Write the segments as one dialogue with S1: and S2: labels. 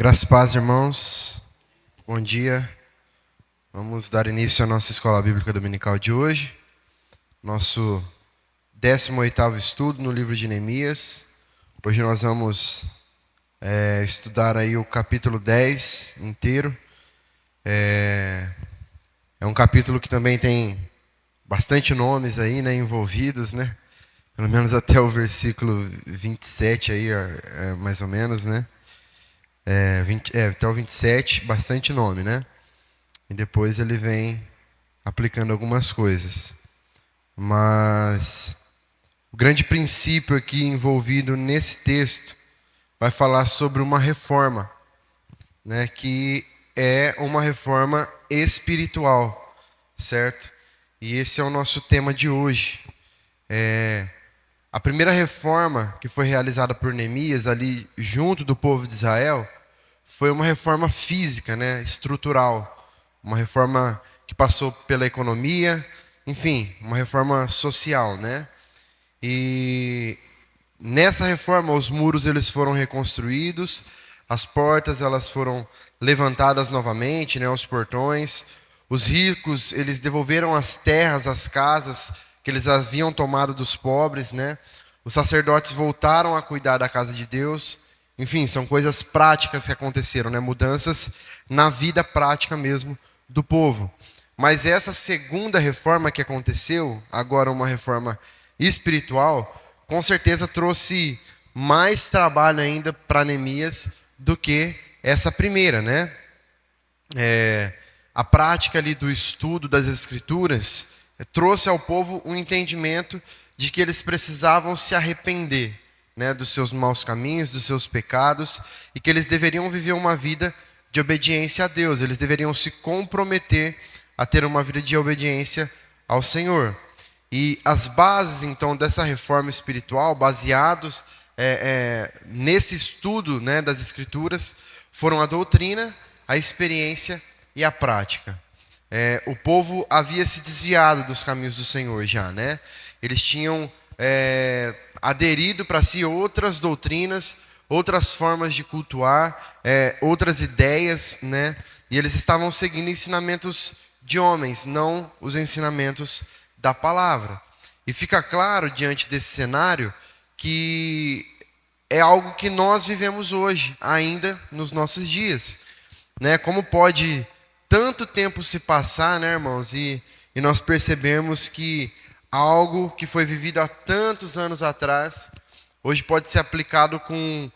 S1: Graças e paz, irmãos. Bom dia. Vamos dar início à nossa Escola Bíblica Dominical de hoje. Nosso 18º estudo no livro de Neemias. Hoje nós vamos estudar aí o capítulo 10 inteiro. É um capítulo que também tem bastante nomes aí, né, envolvidos, né? Pelo menos até o versículo 27 aí, mais ou menos, né? Até o 27, bastante nome, né? E depois ele vem aplicando algumas coisas. Mas o grande princípio aqui envolvido nesse texto vai falar sobre uma reforma, né? Que é uma reforma espiritual, certo? E esse é o nosso tema de hoje. A primeira reforma que foi realizada por Neemias ali junto do povo de Israel foi uma reforma física, né, estrutural, uma reforma que passou pela economia, enfim, uma reforma social, né? E nessa reforma os muros eles foram reconstruídos, as portas elas foram levantadas novamente, né, os portões. Os ricos eles devolveram as terras, as casas que eles haviam tomado dos pobres, né? Os sacerdotes voltaram a cuidar da casa de Deus. Enfim, são coisas práticas que aconteceram, né? Mudanças na vida prática mesmo do povo. Mas essa segunda reforma que aconteceu, agora uma reforma espiritual, com certeza trouxe mais trabalho ainda para Neemias do que essa primeira, né? A prática ali do estudo das Escrituras trouxe ao povo um entendimento de que eles precisavam se arrepender, né, dos seus maus caminhos, dos seus pecados, e que eles deveriam viver uma vida de obediência a Deus, eles deveriam se comprometer a ter uma vida de obediência ao Senhor. E as bases, então, dessa reforma espiritual, baseados nesse estudo, né, das Escrituras, foram a doutrina, a experiência e a prática. O povo havia se desviado dos caminhos do Senhor já, né? Eles tinham aderido para si outras doutrinas, outras formas de cultuar, outras ideias, né? E eles estavam seguindo ensinamentos de homens, não os ensinamentos da palavra. E fica claro, diante desse cenário, que é algo que nós vivemos hoje, ainda nos nossos dias, né? Como pode tanto tempo se passar, né, irmãos, e nós percebemos que algo que foi vivido há tantos anos atrás, hoje pode ser aplicado com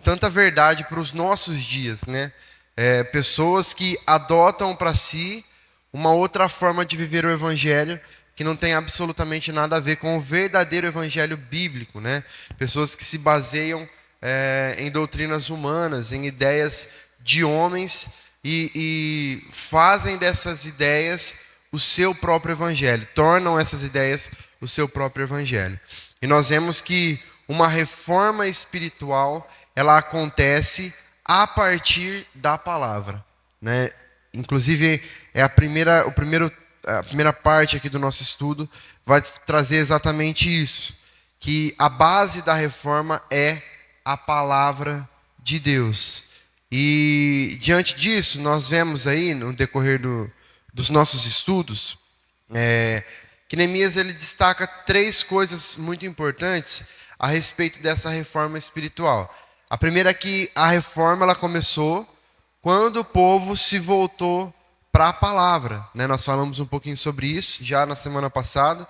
S1: tanta verdade para os nossos dias, né? Pessoas que adotam para si uma outra forma de viver o evangelho que não tem absolutamente nada a ver com o verdadeiro evangelho bíblico, né? Pessoas que se baseiam em doutrinas humanas, em ideias de homens e fazem dessas ideias o seu próprio evangelho, tornam essas ideias o seu próprio evangelho. E nós vemos que uma reforma espiritual, ela acontece a partir da palavra, né? Inclusive, a primeira parte aqui do nosso estudo vai trazer exatamente isso, que a base da reforma é a palavra de Deus. E diante disso, nós vemos aí, no decorrer dos nossos estudos, que Neemias ele destaca 3 coisas muito importantes a respeito dessa reforma espiritual. A primeira é que a reforma ela começou quando o povo se voltou para a palavra, né? Nós falamos um pouquinho sobre isso já na semana passada.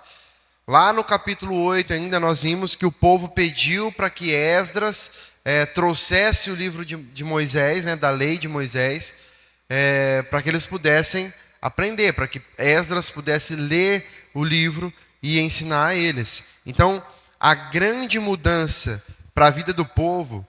S1: Lá no capítulo 8 ainda nós vimos que o povo pediu para que Esdras trouxesse o livro de Moisés, né, da lei de Moisés, para que eles pudessem aprender, para que Esdras pudesse ler o livro e ensinar a eles. Então, a grande mudança para a vida do povo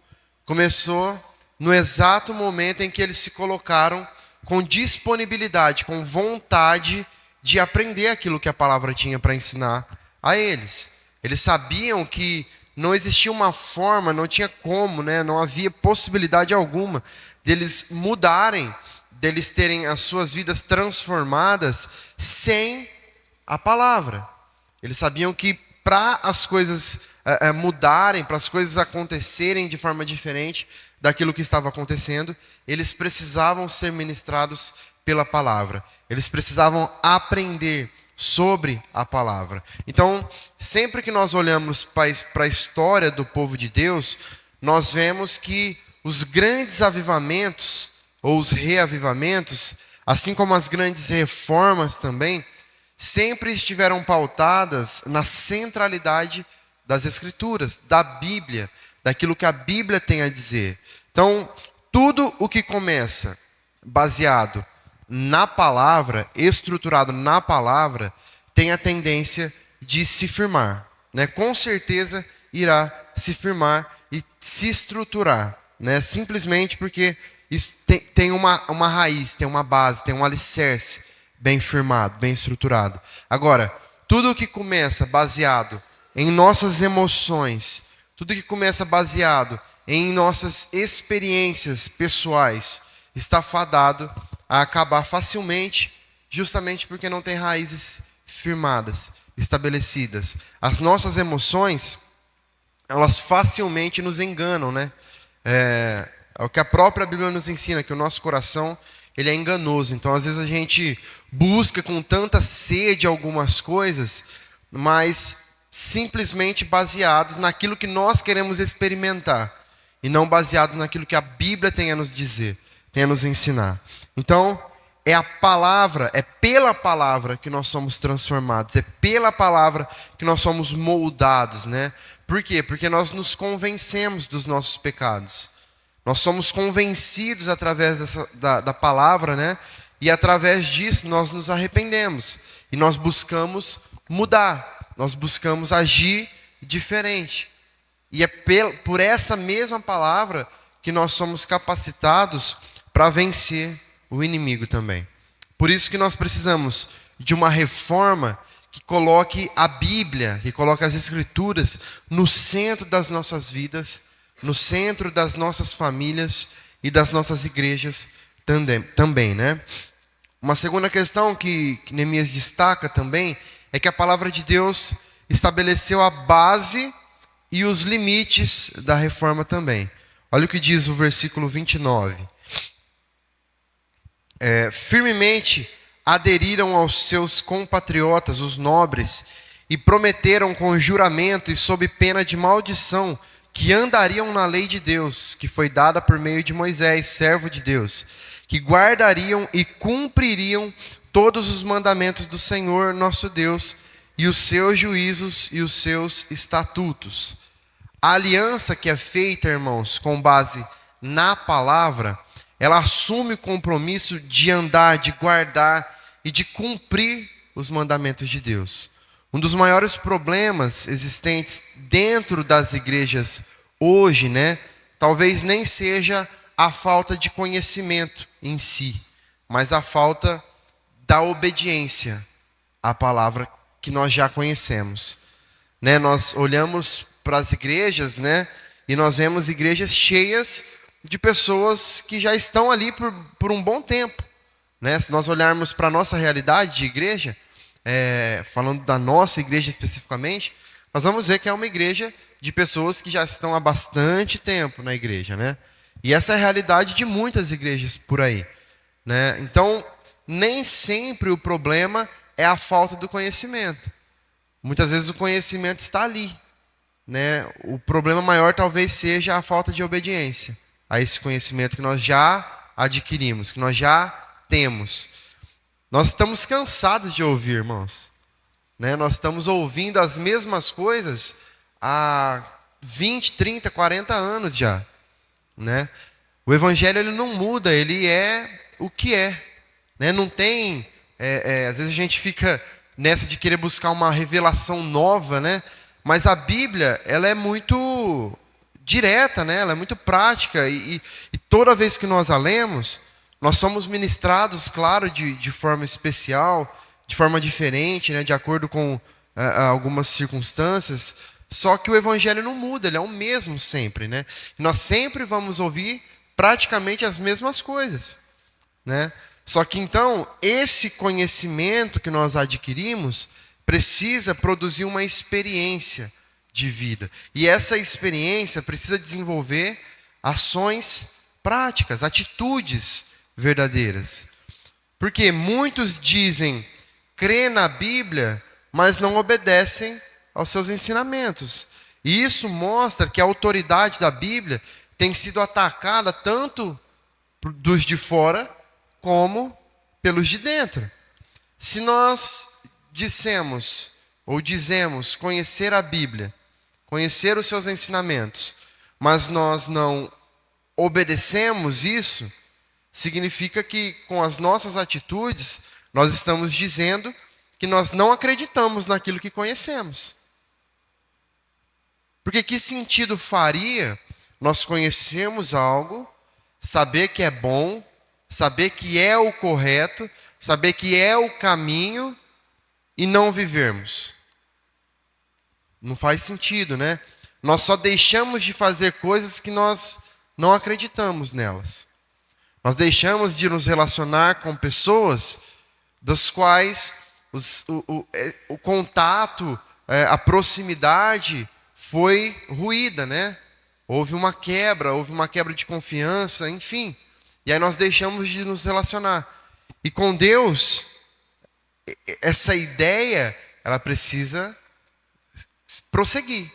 S1: começou no exato momento em que eles se colocaram com disponibilidade, com vontade de aprender aquilo que a palavra tinha para ensinar a eles. Eles sabiam que não existia uma forma, não tinha como, né? Não havia possibilidade alguma deles mudarem, deles terem as suas vidas transformadas sem a palavra. Eles sabiam que para as coisas mudarem, para as coisas acontecerem de forma diferente, daquilo que estava acontecendo, eles precisavam ser ministrados pela palavra. Eles precisavam aprender sobre a palavra. Então, sempre que nós olhamos para a história do povo de Deus, nós vemos que os grandes avivamentos, ou os reavivamentos, assim como as grandes reformas também, sempre estiveram pautadas na centralidade das Escrituras, da Bíblia, daquilo que a Bíblia tem a dizer. Então, tudo o que começa baseado na palavra, estruturado na palavra, tem a tendência de se firmar, né? Com certeza irá se firmar e se estruturar, né? Simplesmente porque isso tem uma raiz, tem uma base, tem um alicerce bem firmado, bem estruturado. Agora, tudo que começa baseado em nossas emoções, tudo que começa baseado em nossas experiências pessoais, está fadado a acabar facilmente, justamente porque não tem raízes firmadas, estabelecidas. As nossas emoções, elas facilmente nos enganam, né? É o que a própria Bíblia nos ensina, que o nosso coração, ele é enganoso. Então, às vezes a gente busca com tanta sede algumas coisas, mas simplesmente baseados naquilo que nós queremos experimentar, e não baseado naquilo que a Bíblia tem a nos dizer, tem a nos ensinar. Então, é a palavra, é pela palavra que nós somos transformados, é pela palavra que nós somos moldados, né? Por quê? Porque nós nos convencemos dos nossos pecados. Nós somos convencidos através da palavra, né? E através disso nós nos arrependemos. E nós buscamos mudar, nós buscamos agir diferente. E é por essa mesma palavra que nós somos capacitados para vencer o inimigo também. Por isso que nós precisamos de uma reforma que coloque a Bíblia, que coloque as Escrituras no centro das nossas vidas, no centro das nossas famílias e das nossas igrejas também, né? Uma segunda questão que Neemias destaca também é que a palavra de Deus estabeleceu a base e os limites da reforma também. Olha o que diz o versículo 29. Firmemente aderiram aos seus compatriotas, os nobres, e prometeram com juramento e sob pena de maldição que andariam na lei de Deus, que foi dada por meio de Moisés, servo de Deus, que guardariam e cumpririam todos os mandamentos do Senhor nosso Deus, e os seus juízos e os seus estatutos. A aliança que é feita, irmãos, com base na palavra, ela assume o compromisso de andar, de guardar e de cumprir os mandamentos de Deus. Um dos maiores problemas existentes dentro das igrejas hoje, né, talvez nem seja a falta de conhecimento em si, mas a falta da obediência à palavra que nós já conhecemos. Né, nós olhamos para as igrejas, né, e nós vemos igrejas cheias de pessoas que já estão ali por um bom tempo. Né? Se nós olharmos para a nossa realidade de igreja, falando da nossa igreja especificamente, nós vamos ver que é uma igreja de pessoas que já estão há bastante tempo na igreja. Né? E essa é a realidade de muitas igrejas por aí. Né? Então, nem sempre o problema é a falta do conhecimento. Muitas vezes o conhecimento está ali. Né? O problema maior talvez seja a falta de obediência a esse conhecimento que nós já adquirimos, que nós já temos. Nós estamos cansados de ouvir, irmãos. Né? Nós estamos ouvindo as mesmas coisas há 20, 30, 40 anos já. Né? O evangelho ele não muda, ele é o que é. Né? Não tem... às vezes a gente fica nessa de querer buscar uma revelação nova, né? Mas a Bíblia, ela é muito direta, né? Ela é muito prática e toda vez que nós a lemos, nós somos ministrados, claro, de forma especial, de forma diferente, né? De acordo com algumas circunstâncias, só que o evangelho não muda, ele é o mesmo sempre, né? E nós sempre vamos ouvir praticamente as mesmas coisas, né? Só que então, esse conhecimento que nós adquirimos precisa produzir uma experiência de vida. E essa experiência precisa desenvolver ações práticas, atitudes verdadeiras. Porque muitos dizem crer na Bíblia, mas não obedecem aos seus ensinamentos. E isso mostra que a autoridade da Bíblia tem sido atacada tanto dos de fora como pelos de dentro. Se nós dissemos ou dizemos conhecer a Bíblia, conhecer os seus ensinamentos, mas nós não obedecemos isso, significa que com as nossas atitudes nós estamos dizendo que nós não acreditamos naquilo que conhecemos. Porque que sentido faria nós conhecermos algo, saber que é bom, saber que é o correto, saber que é o caminho e não vivermos? Não faz sentido, né? Nós só deixamos de fazer coisas que nós não acreditamos nelas. Nós deixamos de nos relacionar com pessoas das quais o contato, a proximidade foi ruída, né? Houve uma quebra de confiança, enfim. E aí nós deixamos de nos relacionar. E com Deus, essa ideia, ela precisa prosseguir.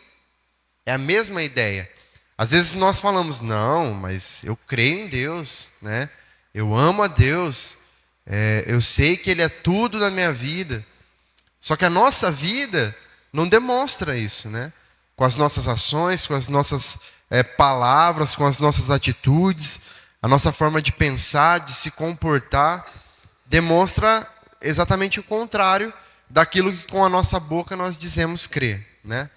S1: É a mesma ideia. Às vezes nós falamos, não, mas eu creio em Deus, né? Eu amo a Deus, eu sei que Ele é tudo na minha vida. Só que a nossa vida não demonstra isso, né? Com as nossas ações, com as nossas palavras, com as nossas atitudes, a nossa forma de pensar, de se comportar, demonstra exatamente o contrário daquilo que com a nossa boca nós dizemos crer, né?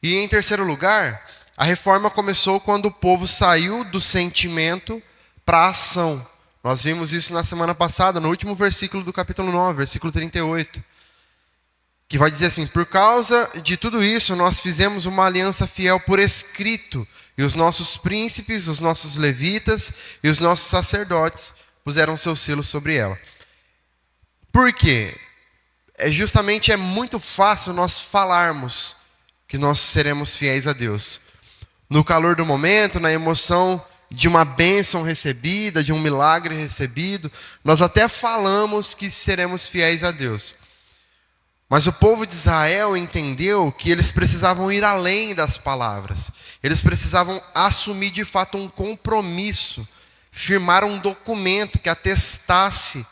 S1: E em terceiro lugar, a reforma começou quando o povo saiu do sentimento para a ação. Nós vimos isso na semana passada, no último versículo do capítulo 9, versículo 38. Que vai dizer assim: por causa de tudo isso, nós fizemos uma aliança fiel por escrito, e os nossos príncipes, os nossos levitas e os nossos sacerdotes puseram seu selo sobre ela. Por quê? Justamente é muito fácil nós falarmos que nós seremos fiéis a Deus. No calor do momento, na emoção de uma bênção recebida, de um milagre recebido, nós até falamos que seremos fiéis a Deus. Mas o povo de Israel entendeu que eles precisavam ir além das palavras. Eles precisavam assumir de fato um compromisso, firmar um documento que atestasse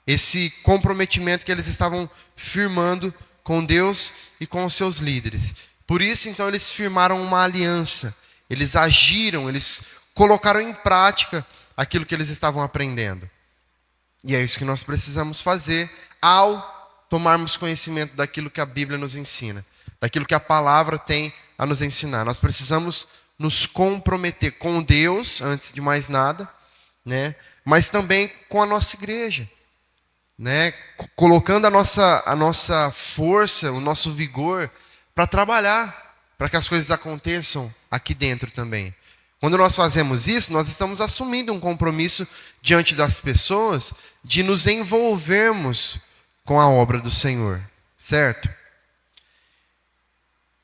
S1: esse comprometimento que eles estavam firmando com Deus e com os seus líderes. Por isso, então, eles firmaram uma aliança. Eles agiram, eles colocaram em prática aquilo que eles estavam aprendendo. E é isso que nós precisamos fazer ao tomarmos conhecimento daquilo que a Bíblia nos ensina, daquilo que a palavra tem a nos ensinar. Nós precisamos nos comprometer com Deus, antes de mais nada, né? Mas também com a nossa igreja, né? Colocando a nossa força, o nosso vigor para trabalhar, para que as coisas aconteçam aqui dentro também. Quando nós fazemos isso, nós estamos assumindo um compromisso diante das pessoas de nos envolvermos com a obra do Senhor, certo?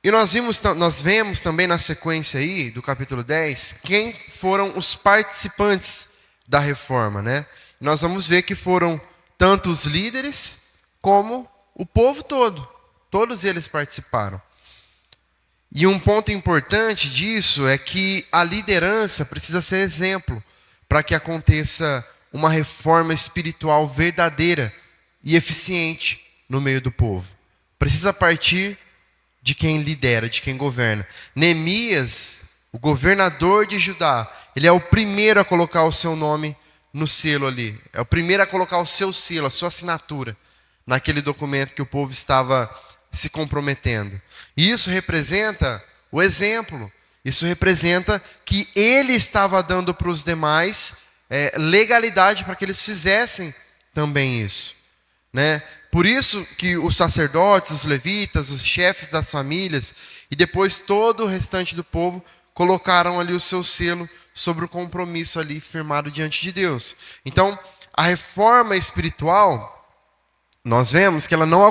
S1: E nós vemos também na sequência aí do capítulo 10, quem foram os participantes da reforma, né? Nós vamos ver que foram tanto os líderes como o povo todo. Todos eles participaram. E um ponto importante disso é que a liderança precisa ser exemplo para que aconteça uma reforma espiritual verdadeira e eficiente no meio do povo. Precisa partir de quem lidera, de quem governa. Neemias, o governador de Judá, ele é o primeiro a colocar o seu nome no selo ali. É o primeiro a colocar o seu selo, a sua assinatura naquele documento que o povo estava se comprometendo. E isso representa o exemplo. Isso representa que ele estava dando para os demais legalidade para que eles fizessem também isso, né? Por isso que os sacerdotes, os levitas, os chefes das famílias e depois todo o restante do povo colocaram ali o seu selo sobre o compromisso ali firmado diante de Deus. Então, a reforma espiritual, nós vemos que ela não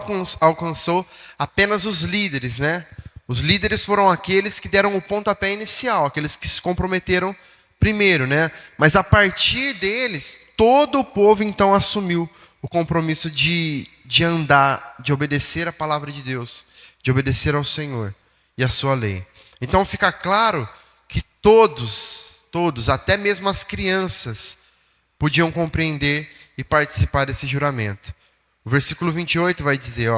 S1: alcançou apenas os líderes, né? Os líderes foram aqueles que deram o pontapé inicial, aqueles que se comprometeram primeiro, né? Mas a partir deles, todo o povo então assumiu o compromisso de andar, de obedecer a palavra de Deus, de obedecer ao Senhor e a sua lei. Então fica claro que todos, até mesmo as crianças, podiam compreender e participar desse juramento. O versículo 28 vai dizer,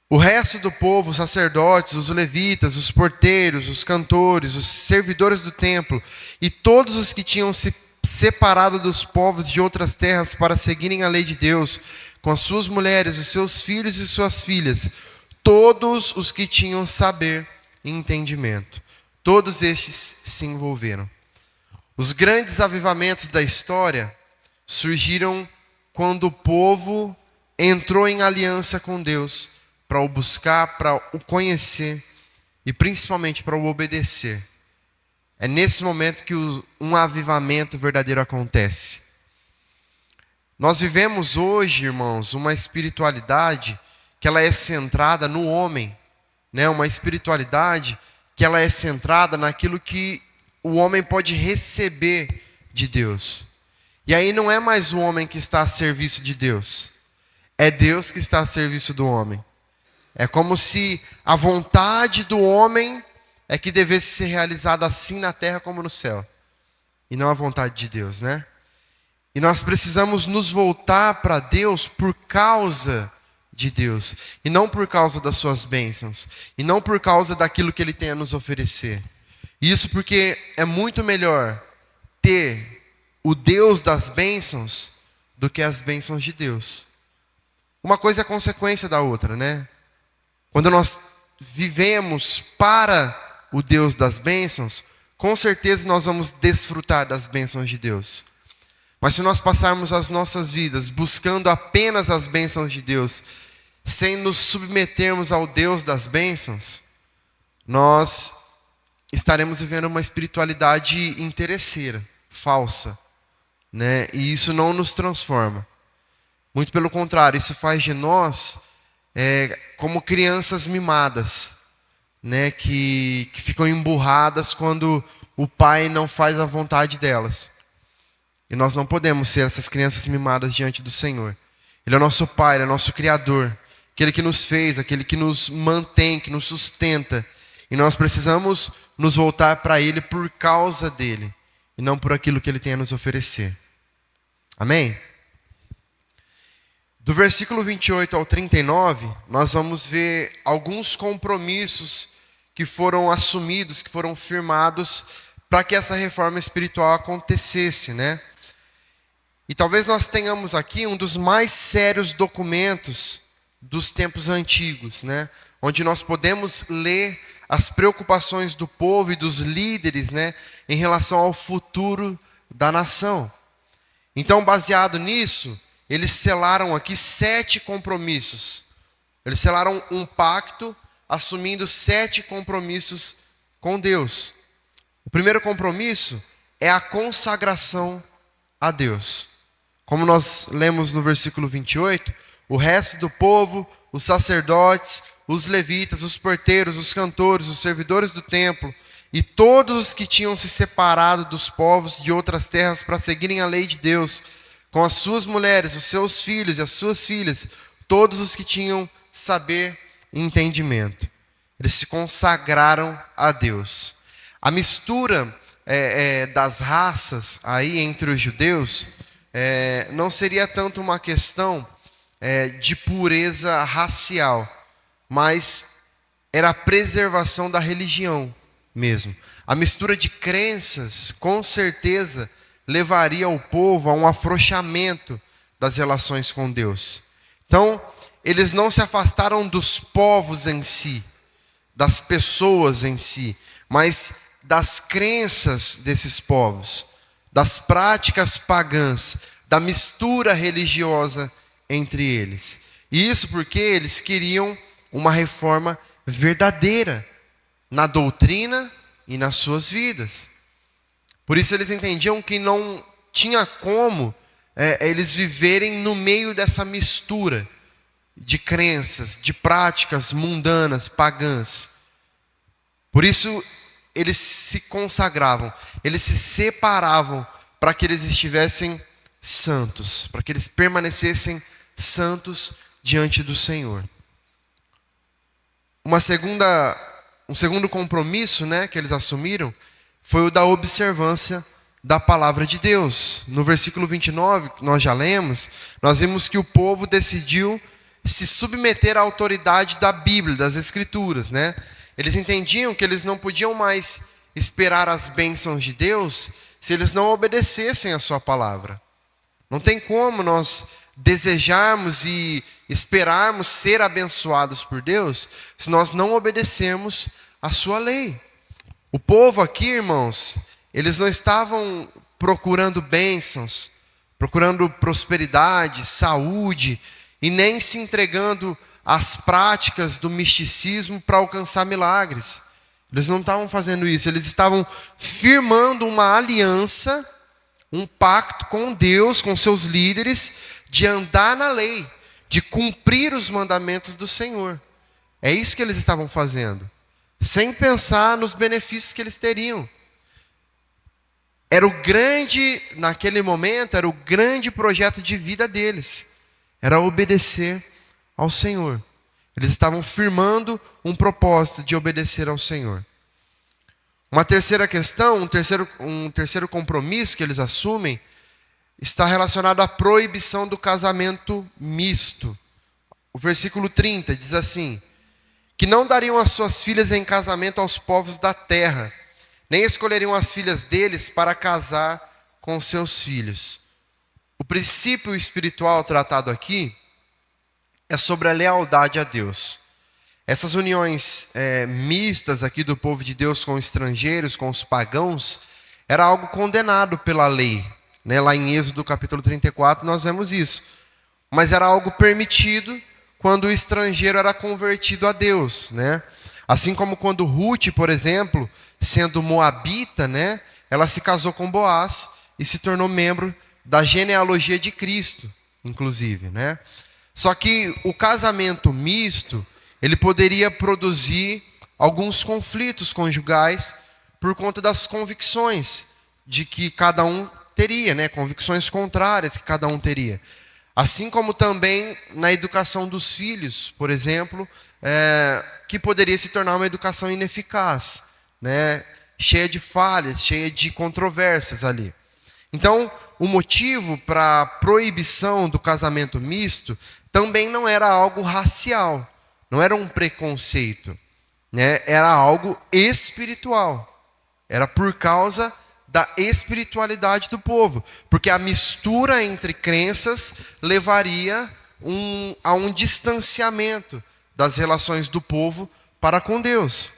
S1: o resto do povo, os sacerdotes, os levitas, os porteiros, os cantores, os servidores do templo e todos os que tinham se separado dos povos de outras terras para seguirem a lei de Deus, com as suas mulheres, os seus filhos e suas filhas, todos os que tinham saber e entendimento, todos estes se envolveram. Os grandes avivamentos da história surgiram quando o povo entrou em aliança com Deus para o buscar, para o conhecer e principalmente para o obedecer. É nesse momento que um avivamento verdadeiro acontece. Nós vivemos hoje, irmãos, uma espiritualidade que ela é centrada no homem, né? Uma espiritualidade que ela é centrada naquilo que o homem pode receber de Deus. E aí não é mais o homem que está a serviço de Deus, é Deus que está a serviço do homem. É como se a vontade do homem é que devesse ser realizada assim na terra como no céu, e não a vontade de Deus, né? E nós precisamos nos voltar para Deus por causa de Deus, e não por causa das suas bênçãos, e não por causa daquilo que Ele tem a nos oferecer. Isso porque é muito melhor ter o Deus das bênçãos do que as bênçãos de Deus. Uma coisa é consequência da outra, né? Quando nós vivemos para o Deus das bênçãos, com certeza nós vamos desfrutar das bênçãos de Deus. Mas se nós passarmos as nossas vidas buscando apenas as bênçãos de Deus, sem nos submetermos ao Deus das bênçãos, nós estaremos vivendo uma espiritualidade interesseira, falsa, né? E isso não nos transforma. Muito pelo contrário, isso faz de nós como crianças mimadas, né? Que ficam emburradas quando o pai não faz a vontade delas. E nós não podemos ser essas crianças mimadas diante do Senhor. Ele é o nosso Pai, Ele é o nosso Criador, aquele que nos fez, aquele que nos mantém, que nos sustenta. E nós precisamos nos voltar para Ele por causa dEle, e não por aquilo que Ele tem a nos oferecer. Amém? Do versículo 28 ao 39, nós vamos ver alguns compromissos que foram assumidos, que foram firmados para que essa reforma espiritual acontecesse, né? E talvez nós tenhamos aqui um dos mais sérios documentos dos tempos antigos, né? Onde nós podemos ler as preocupações do povo e dos líderes, né? Em relação ao futuro da nação. Então, baseado nisso, eles selaram aqui 7 compromissos. Eles selaram um pacto, assumindo 7 compromissos com Deus. O primeiro compromisso é a consagração a Deus. Como nós lemos no versículo 28, o resto do povo, os sacerdotes, os levitas, os porteiros, os cantores, os servidores do templo e todos os que tinham se separado dos povos de outras terras para seguirem a lei de Deus, com as suas mulheres, os seus filhos e as suas filhas, todos os que tinham saber e entendimento. Eles se consagraram a Deus. A mistura das raças aí entre os judeus não seria tanto uma questão de pureza racial, mas era a preservação da religião mesmo. A mistura de crenças, com certeza, levaria o povo a um afrouxamento das relações com Deus. Então, eles não se afastaram dos povos em si, das pessoas em si, mas das crenças desses povos, das práticas pagãs, da mistura religiosa entre eles. E isso porque eles queriam uma reforma verdadeira na doutrina e nas suas vidas. Por isso eles entendiam que não tinha como eles viverem no meio dessa mistura, de crenças, de práticas mundanas, pagãs. Por isso, eles se consagravam, eles se separavam para que eles estivessem santos, para que eles permanecessem santos diante do Senhor. Um segundo compromisso, né, que eles assumiram foi o da observância da palavra de Deus. No versículo 29, que nós já lemos, nós vimos que o povo decidiu se submeter à autoridade da Bíblia, das Escrituras, né? Eles entendiam que eles não podiam mais esperar as bênçãos de Deus se eles não obedecessem a sua palavra. Não tem como nós desejarmos e esperarmos ser abençoados por Deus se nós não obedecermos a sua lei. O povo aqui, irmãos, eles não estavam procurando bênçãos, procurando prosperidade, saúde, e nem se entregando às práticas do misticismo para alcançar milagres. Eles não estavam fazendo isso, eles estavam firmando uma aliança, um pacto com Deus, com seus líderes, de andar na lei, de cumprir os mandamentos do Senhor. É isso que eles estavam fazendo, sem pensar nos benefícios que eles teriam. Naquele momento, era o grande projeto de vida deles. Era obedecer ao Senhor. Eles estavam firmando um propósito de obedecer ao Senhor. Uma terceira questão, um terceiro compromisso que eles assumem, está relacionado à proibição do casamento misto. O versículo 30 diz assim: que não dariam as suas filhas em casamento aos povos da terra, nem escolheriam as filhas deles para casar com seus filhos. O princípio espiritual tratado aqui é sobre a lealdade a Deus. Essas uniões mistas aqui do povo de Deus com estrangeiros, com os pagãos, era algo condenado pela lei. Né? Lá em Êxodo capítulo 34 nós vemos isso. Mas era algo permitido quando o estrangeiro era convertido a Deus. Né? Assim como quando Ruth, por exemplo, sendo moabita, né, ela se casou com Boaz e se tornou membro da genealogia de Cristo, inclusive, né? Só que o casamento misto, ele poderia produzir alguns conflitos conjugais por conta das convicções de que cada um teria, né? Convicções contrárias que cada um teria. Assim como também na educação dos filhos, por exemplo, que poderia se tornar uma educação ineficaz, né? Cheia de falhas, cheia de controvérsias ali. Então, o motivo para a proibição do casamento misto também não era algo racial, não era um preconceito, né? Era algo espiritual. Era por causa da espiritualidade do povo, porque a mistura entre crenças levaria a um distanciamento das relações do povo para com Deus.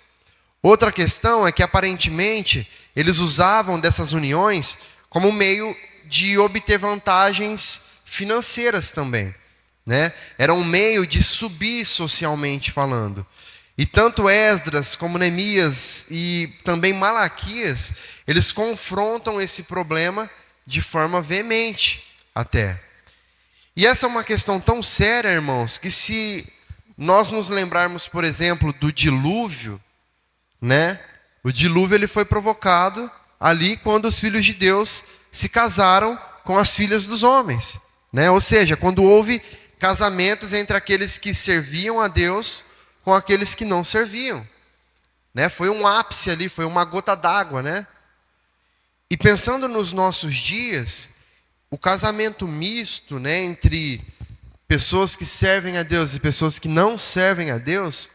S1: Outra questão é que aparentemente eles usavam dessas uniões como meio de obter vantagens financeiras também, né? Era um meio de subir socialmente falando. E tanto Esdras como Neemias e também Malaquias, eles confrontam esse problema de forma veemente até. E essa é uma questão tão séria, irmãos, que se nós nos lembrarmos, por exemplo, do dilúvio, né? O dilúvio ele foi provocado ali quando os filhos de Deus se casaram com as filhas dos homens, né? Ou seja, quando houve casamentos entre aqueles que serviam a Deus com aqueles que não serviam, né? Foi um ápice ali, foi uma gota d'água, né? E pensando nos nossos dias, o casamento misto, né, entre pessoas que servem a Deus e pessoas que não servem a Deus,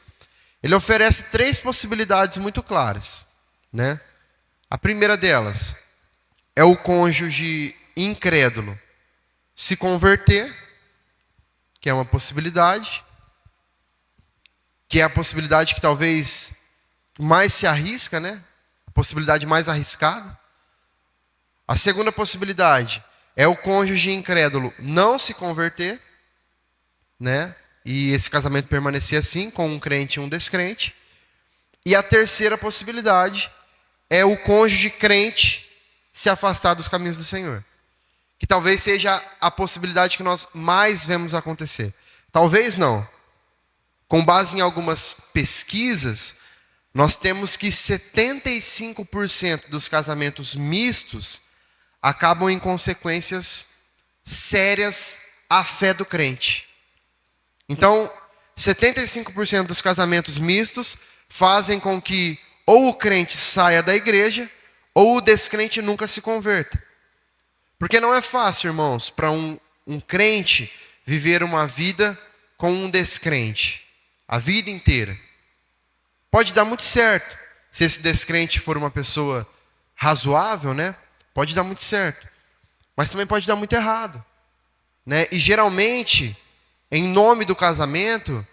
S1: ele oferece 3 possibilidades muito claras, né? A primeira delas é o cônjuge incrédulo se converter, que é uma possibilidade, que é a possibilidade que talvez mais se arrisca, né? A possibilidade mais arriscada. A segunda possibilidade é o cônjuge incrédulo não se converter, né? E esse casamento permanecer assim, com um crente e um descrente. E a terceira possibilidade é o cônjuge crente se afastar dos caminhos do Senhor. Que talvez seja a possibilidade que nós mais vemos acontecer. Talvez não. Com base em algumas pesquisas, nós temos que 75% dos casamentos mistos acabam em consequências sérias à fé do crente. Então, 75% dos casamentos mistos fazem com que ou o crente saia da igreja ou o descrente nunca se converta. Porque não é fácil, irmãos, para um crente viver uma vida com um descrente a vida inteira. Pode dar muito certo. Se esse descrente for uma pessoa razoável, né? Pode dar muito certo. Mas também pode dar muito errado, né? E geralmente, em nome do casamento,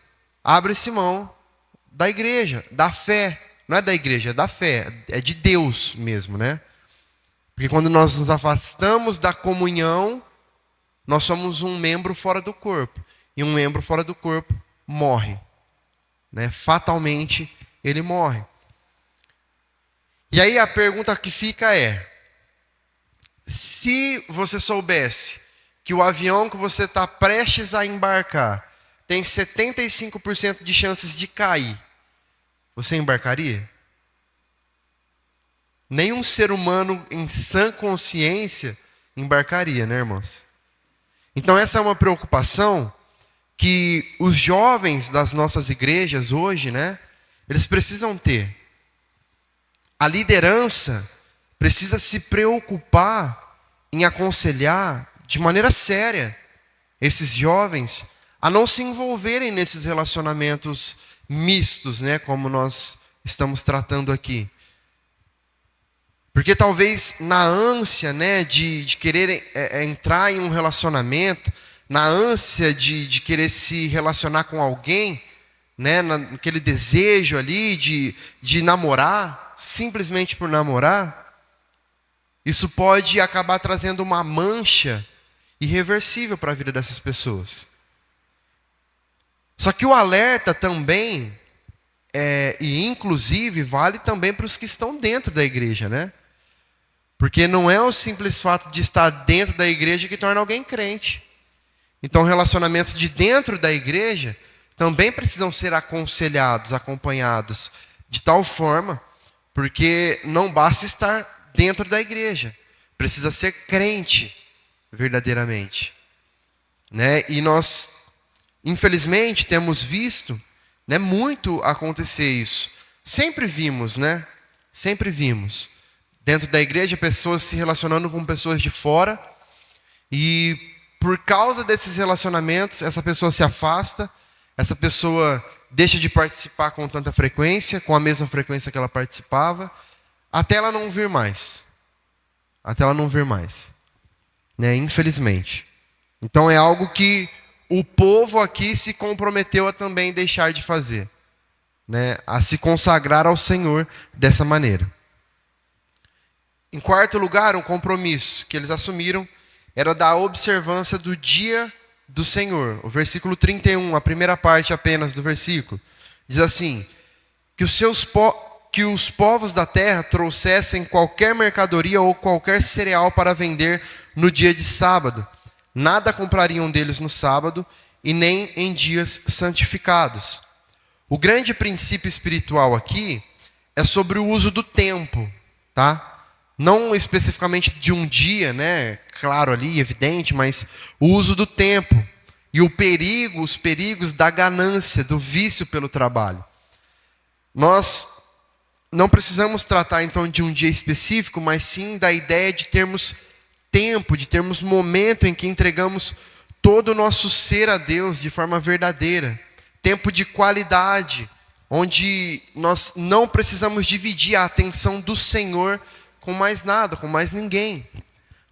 S1: abre-se mão da igreja, da fé. Não é da igreja, é da fé. É de Deus mesmo, né? Porque quando nós nos afastamos da comunhão, nós somos um membro fora do corpo. E um membro fora do corpo morre, né? Fatalmente, ele morre. E aí a pergunta que fica é: se você soubesse que o avião que você está prestes a embarcar tem 75% de chances de cair, você embarcaria? Nenhum ser humano em sã consciência embarcaria, né, irmãos? Então essa é uma preocupação que os jovens das nossas igrejas hoje, né, eles precisam ter. A liderança precisa se preocupar em aconselhar de maneira séria esses jovens a não se envolverem nesses relacionamentos mistos, né, como nós estamos tratando aqui. Porque talvez na ânsia, né, de querer entrar em um relacionamento, na ânsia de querer se relacionar com alguém, né, naquele desejo ali de namorar, simplesmente por namorar, isso pode acabar trazendo uma mancha irreversível para a vida dessas pessoas. Só que o alerta também, e inclusive vale também para os que estão dentro da igreja, né? Porque não é o simples fato de estar dentro da igreja que torna alguém crente. Então, relacionamentos de dentro da igreja também precisam ser aconselhados, acompanhados, de tal forma, porque não basta estar dentro da igreja, precisa ser crente verdadeiramente, né? E nós, infelizmente, temos visto, né, muito acontecer isso. Sempre vimos, né? Sempre vimos. Dentro da igreja, pessoas se relacionando com pessoas de fora, e por causa desses relacionamentos, essa pessoa se afasta, essa pessoa deixa de participar com tanta frequência, com a mesma frequência que ela participava, até ela não vir mais. Até ela não vir mais, né? Infelizmente. Então é algo que o povo aqui se comprometeu a também deixar de fazer, né? A se consagrar ao Senhor dessa maneira. Em quarto lugar, um compromisso que eles assumiram era da observância do dia do Senhor. O versículo 31, a primeira parte apenas do versículo, diz assim: que os povos da terra trouxessem qualquer mercadoria ou qualquer cereal para vender no dia de sábado. Nada comprariam deles no sábado e nem em dias santificados. O grande princípio espiritual aqui é sobre o uso do tempo, tá? Não especificamente de um dia, né? Claro ali, evidente, mas o uso do tempo e os perigos da ganância, do vício pelo trabalho. Nós não precisamos tratar então de um dia específico, mas sim da ideia de termos tempo, de termos momento em que entregamos todo o nosso ser a Deus de forma verdadeira. Tempo de qualidade, onde nós não precisamos dividir a atenção do Senhor com mais nada, com mais ninguém.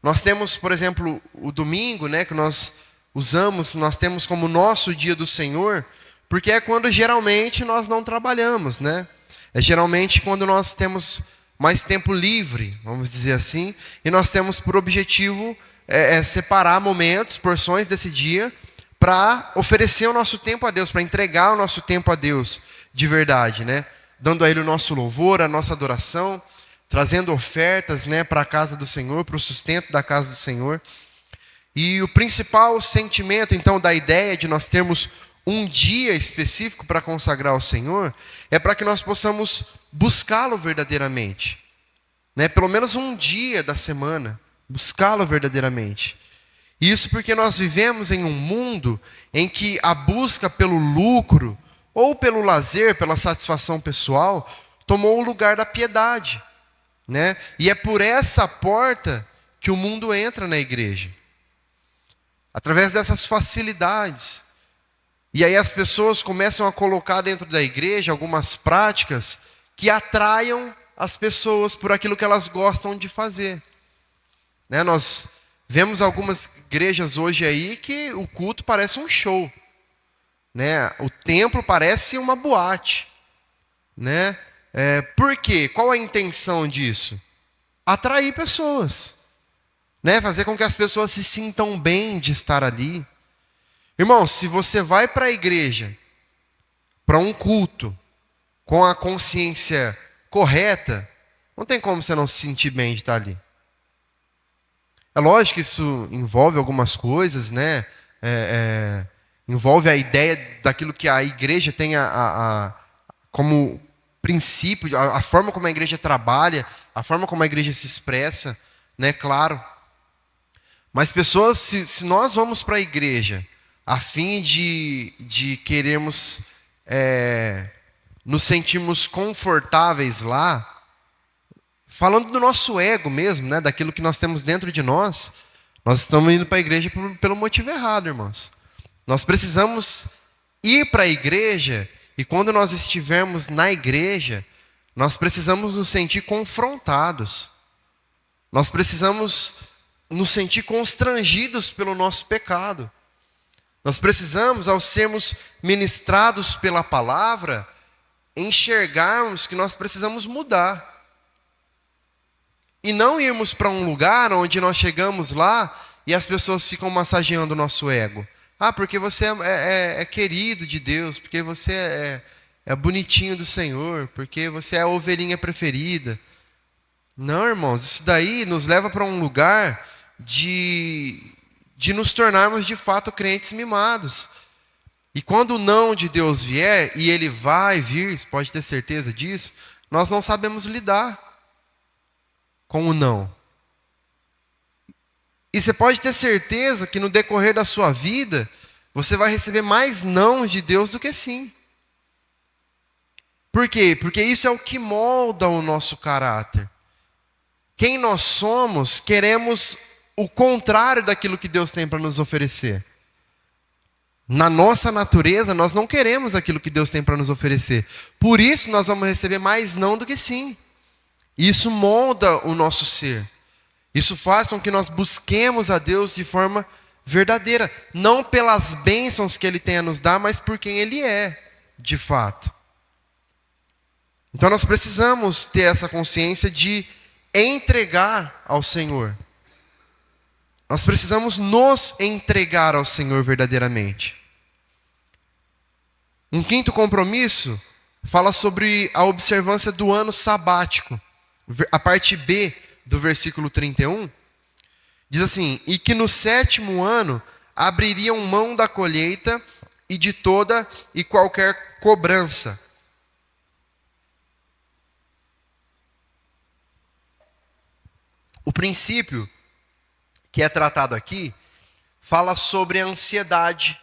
S1: Nós temos, por exemplo, o domingo, né, que nós usamos, nós temos como nosso dia do Senhor, porque é quando geralmente nós não trabalhamos, né? É geralmente quando nós temos mais tempo livre, vamos dizer assim, e nós temos por objetivo separar momentos, porções desse dia, para oferecer o nosso tempo a Deus, para entregar o nosso tempo a Deus de verdade, né? Dando a Ele o nosso louvor, a nossa adoração, trazendo ofertas, né, para a casa do Senhor, para o sustento da casa do Senhor. E o principal sentimento, então, da ideia de nós termos um dia específico para consagrar ao Senhor, é para que nós possamos buscá-lo verdadeiramente. Né? Pelo menos um dia da semana, buscá-lo verdadeiramente. Isso porque nós vivemos em um mundo em que a busca pelo lucro, ou pelo lazer, pela satisfação pessoal, tomou o lugar da piedade. Né? E é por essa porta que o mundo entra na igreja. Através dessas facilidades. E aí as pessoas começam a colocar dentro da igreja algumas práticas que atraiam as pessoas por aquilo que elas gostam de fazer. Né? Nós vemos algumas igrejas hoje aí que o culto parece um show. Né? O templo parece uma boate. Né? Por quê? Qual a intenção disso? Atrair pessoas. Né? Fazer com que as pessoas se sintam bem de estar ali. Irmão, se você vai para a igreja, para um culto, com a consciência correta, não tem como você não se sentir bem de estar ali. É lógico que isso envolve algumas coisas, né? Envolve a ideia daquilo que a igreja tem como princípio, a forma como a igreja trabalha, a forma como a igreja se expressa, né? Claro. Mas pessoas, se nós vamos para a igreja a fim de querermos nos sentirmos confortáveis lá, falando do nosso ego mesmo, né, daquilo que nós temos dentro de nós estamos indo para a igreja pelo motivo errado, irmãos. Nós precisamos ir para a igreja, e quando nós estivermos na igreja, nós precisamos nos sentir confrontados. Nós precisamos nos sentir constrangidos pelo nosso pecado. Nós precisamos, ao sermos ministrados pela palavra, enxergarmos que nós precisamos mudar. E não irmos para um lugar onde nós chegamos lá e as pessoas ficam massageando o nosso ego. Ah, porque você é querido de Deus, porque você é bonitinho do Senhor, porque você é a ovelhinha preferida. Não, irmãos, isso daí nos leva para um lugar de nos tornarmos de fato crentes mimados. E quando o não de Deus vier, e ele vai vir, pode ter certeza disso, nós não sabemos lidar com o não. E você pode ter certeza que no decorrer da sua vida, você vai receber mais não de Deus do que sim. Por quê? Porque isso é o que molda o nosso caráter. Quem nós somos, queremos o contrário daquilo que Deus tem para nos oferecer. Na nossa natureza, nós não queremos aquilo que Deus tem para nos oferecer. Por isso, nós vamos receber mais não do que sim. Isso molda o nosso ser. Isso faz com que nós busquemos a Deus de forma verdadeira. Não pelas bênçãos que Ele tem a nos dar, mas por quem Ele é, de fato. Então nós precisamos ter essa consciência de entregar ao Senhor. Nós precisamos nos entregar ao Senhor verdadeiramente. Um quinto compromisso fala sobre a observância do ano sabático. A parte B do versículo 31 diz assim: e que no 7º ano abririam mão da colheita e de toda e qualquer cobrança. O princípio que é tratado aqui fala sobre a ansiedade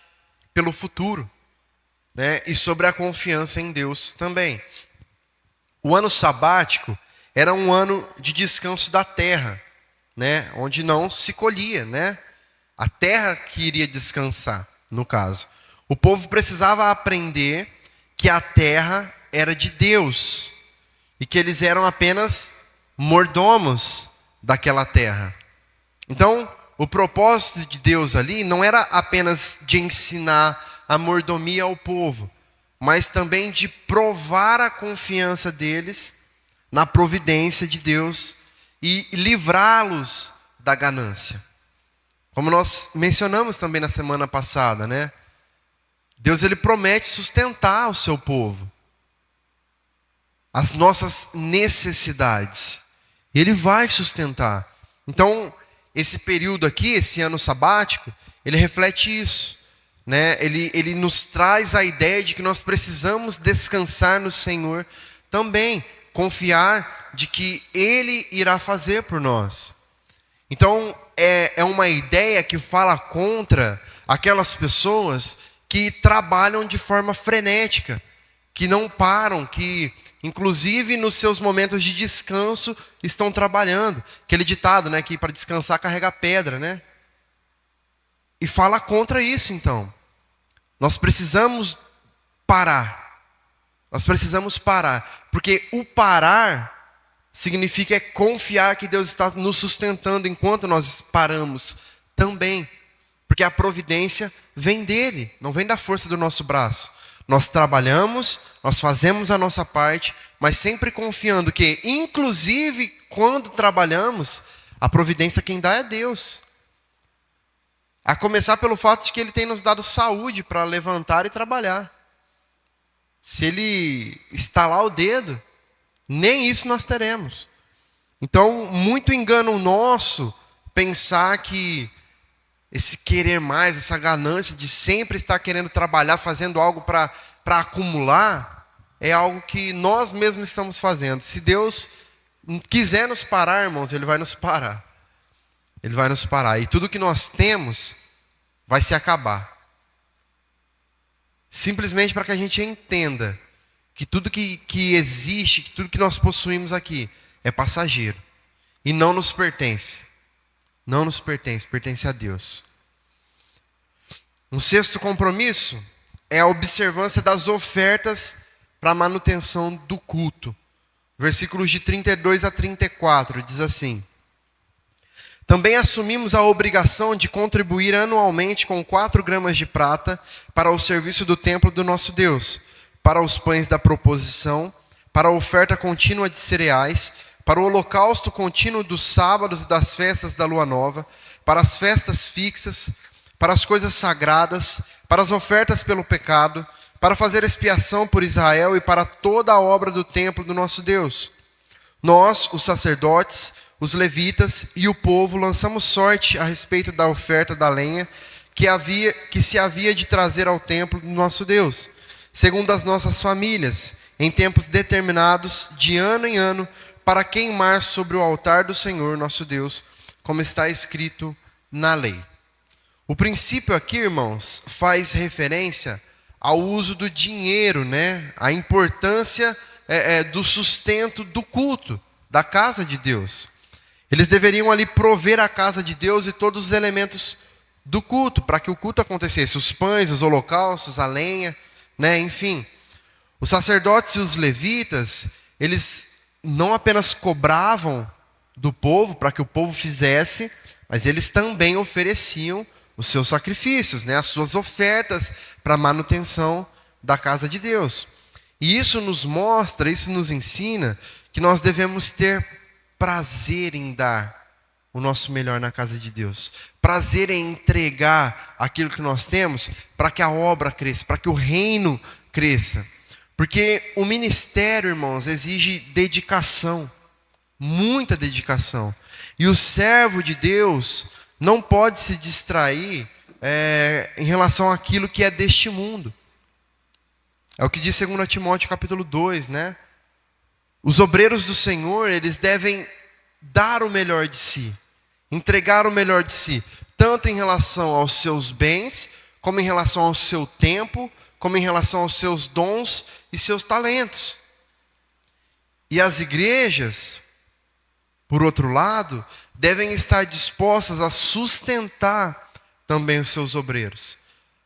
S1: pelo futuro, né? E sobre a confiança em Deus também. O ano sabático era um ano de descanso da terra, né? Onde não se colhia, né? A terra que iria descansar, no caso. O povo precisava aprender que a terra era de Deus e que eles eram apenas mordomos daquela terra. Então, o propósito de Deus ali não era apenas de ensinar a mordomia ao povo, mas também de provar a confiança deles na providência de Deus e livrá-los da ganância. Como nós mencionamos também na semana passada, né? Deus, ele promete sustentar o seu povo, as nossas necessidades. Ele vai sustentar. Então, esse período aqui, esse ano sabático, ele reflete isso, né? Ele nos traz a ideia de que nós precisamos descansar no Senhor também, confiar de que Ele irá fazer por nós. Então, é uma ideia que fala contra aquelas pessoas que trabalham de forma frenética, que não param, que inclusive nos seus momentos de descanso estão trabalhando. Aquele ditado, né, que para descansar carrega pedra, né? E fala contra isso, então. Nós precisamos parar. Nós precisamos parar, porque o parar significa confiar que Deus está nos sustentando enquanto nós paramos também. Porque a providência vem dele, não vem da força do nosso braço. Nós trabalhamos, nós fazemos a nossa parte, mas sempre confiando que, inclusive quando trabalhamos, a providência quem dá é Deus. A começar pelo fato de que Ele tem nos dado saúde para levantar e trabalhar. Se Ele estalar o dedo, nem isso nós teremos. Então, muito engano nosso pensar que esse querer mais, essa ganância de sempre estar querendo trabalhar, fazendo algo para acumular, é algo que nós mesmos estamos fazendo. Se Deus quiser nos parar, irmãos, Ele vai nos parar. Ele vai nos parar. E tudo que nós temos vai se acabar. Simplesmente para que a gente entenda que tudo que existe, que tudo que nós possuímos aqui é passageiro. E não nos pertence. Não nos pertence, pertence a Deus. Um sexto compromisso é a observância das ofertas para a manutenção do culto. Versículos de 32 a 34 diz assim: também assumimos a obrigação de contribuir anualmente com 4 gramas de prata para o serviço do templo do nosso Deus, para os pães da proposição, para a oferta contínua de cereais, para o holocausto contínuo dos sábados e das festas da lua nova, para as festas fixas, para as coisas sagradas, para as ofertas pelo pecado, para fazer expiação por Israel e para toda a obra do templo do nosso Deus. Nós, os sacerdotes, os levitas e o povo lançamos sorte a respeito da oferta da lenha que se havia de trazer ao templo do nosso Deus, segundo as nossas famílias, em tempos determinados, de ano em ano, para queimar sobre o altar do Senhor nosso Deus, como está escrito na lei. O princípio aqui, irmãos, faz referência ao uso do dinheiro, né? A importância do sustento do culto, da casa de Deus. Eles deveriam ali prover a casa de Deus e todos os elementos do culto, para que o culto acontecesse. Os pães, os holocaustos, a lenha, né? Enfim. Os sacerdotes e os levitas, eles não apenas cobravam do povo para que o povo fizesse, mas eles também ofereciam os seus sacrifícios, né? As suas ofertas para a manutenção da casa de Deus. E isso nos mostra, isso nos ensina que nós devemos ter prazer em dar o nosso melhor na casa de Deus. Prazer em entregar aquilo que nós temos para que a obra cresça, para que o reino cresça. Porque o ministério, irmãos, exige dedicação, muita dedicação. E o servo de Deus não pode se distrair em relação àquilo que é deste mundo. É o que diz 2 Timóteo capítulo 2, né? Os obreiros do Senhor, eles devem dar o melhor de si, entregar o melhor de si, tanto em relação aos seus bens, como em relação ao seu tempo, como em relação aos seus dons e seus talentos. E as igrejas, por outro lado, devem estar dispostas a sustentar também os seus obreiros,